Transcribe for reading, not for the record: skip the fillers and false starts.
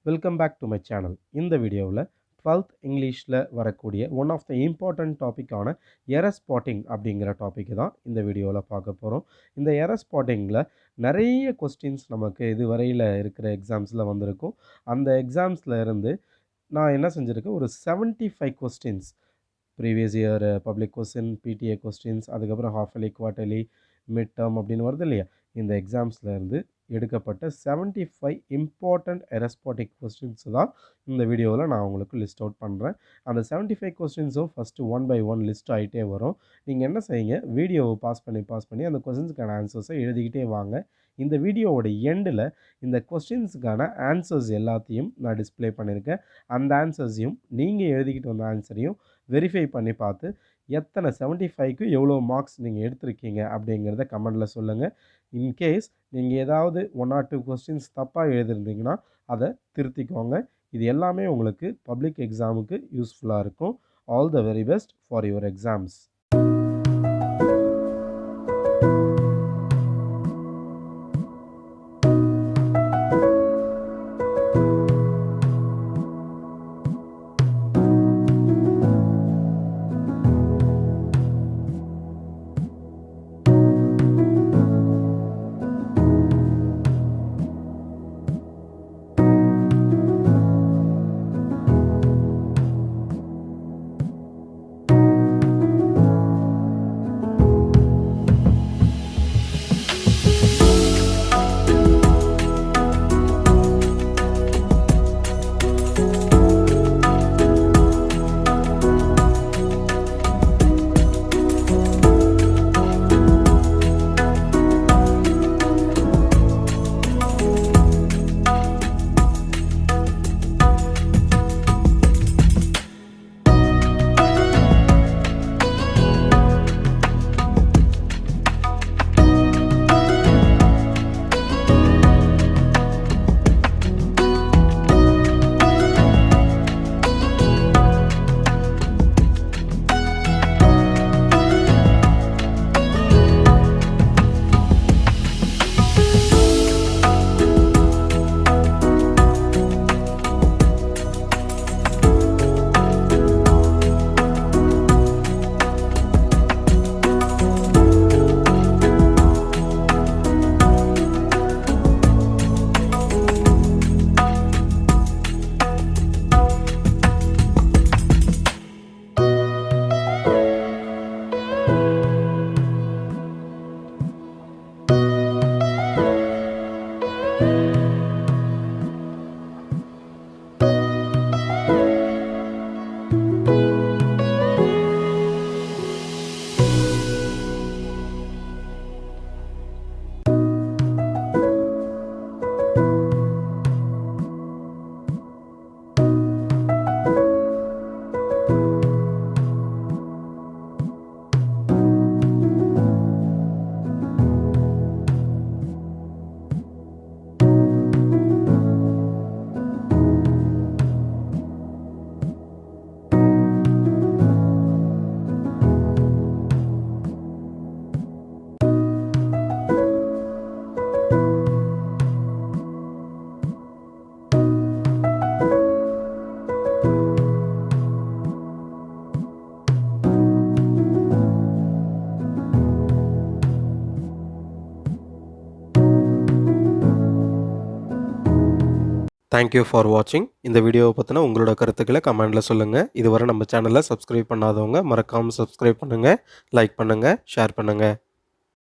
Welcome back to my channel. இந்த வீடியோவில் 12th இங்கிலீஷில் வரக்கூடிய ஒன் ஆஃப் த இம்பார்ட்டன்ட் டாப்பிக்கான எரர் ஸ்பாட்டிங் அப்படிங்கிற டாப்பிக்கு தான் இந்த வீடியோவில் பார்க்க போகிறோம். இந்த எரர் ஸ்பாட்டிங்கில் நிறைய கொஸ்டின்ஸ் நமக்கு இதுவரையில் இருக்கிற எக்ஸாம்ஸில் வந்திருக்கும். அந்த எக்ஸாம்ஸில் இருந்து நான் என்ன செஞ்சுருக்கேன், ஒரு 75 questions previous year public question, PTA questions, அதுக்கப்புறம் half yearly, quarterly, mid term அப்படின்னு வருது இல்லையா, இந்த எக்ஸாம்ஸில் இருந்து எடுக்கப்பட்ட 75 இம்பார்ட்டண்ட் எரர் ஸ்பாட்டிங் கொஸ்டின்ஸ் தான் இந்த வீடியோவில் நான் உங்களுக்கு லிஸ்ட் அவுட் பண்ணுறேன். அந்த 75 கொஸ்டின்ஸும் first one by one list ஆகிட்டே வரும். நீங்கள் என்ன செய்யுங்க, வீடியோவை பாஸ் பண்ணி அந்த கொஸ்டின்ஸுக்கான ஆன்சர்ஸை எழுதிக்கிட்டே வாங்க. இந்த வீடியோவோட எண்டில் இந்த கொஸ்டின்ஸுக்கான ஆன்சர்ஸ் எல்லாத்தையும் நான் டிஸ்பிளே பண்ணியிருக்கேன். அந்த ஆன்சர்ஸையும் நீங்கள் எழுதிக்கிட்டு வந்த ஆன்சரையும் வெரிஃபை பண்ணி பார்த்து எத்தனை 75க்கு எவ்வளோ மார்க்ஸ் நீங்கள் எடுத்திருக்கீங்க அப்படிங்கிறத கமெண்டில் சொல்லுங்கள். இன்கேஸ் நீங்கள் ஏதாவது 1 or 2 கொஸ்டின்ஸ் தப்பாக எழுதிருந்தீங்கன்னா அதை திருத்திக்கோங்க. இது எல்லாமே உங்களுக்கு பப்ளிக் எக்ஸாமுக்கு யூஸ்ஃபுல்லாக இருக்கும். All the very best for your exams. Thank you for வாட்சிங். இந்த வீடியோவை பற்றின உங்களோட கருத்துக்களை கமெண்டில் சொல்லுங்கள். இதுவரை நம்ம சேனலை சப்ஸ்கிரைப் பண்ணாதவங்க மறக்காமல் சப்ஸ்கிரைப் பண்ணுங்கள், லைக் பண்ணுங்கள், ஷேர் பண்ணுங்கள்.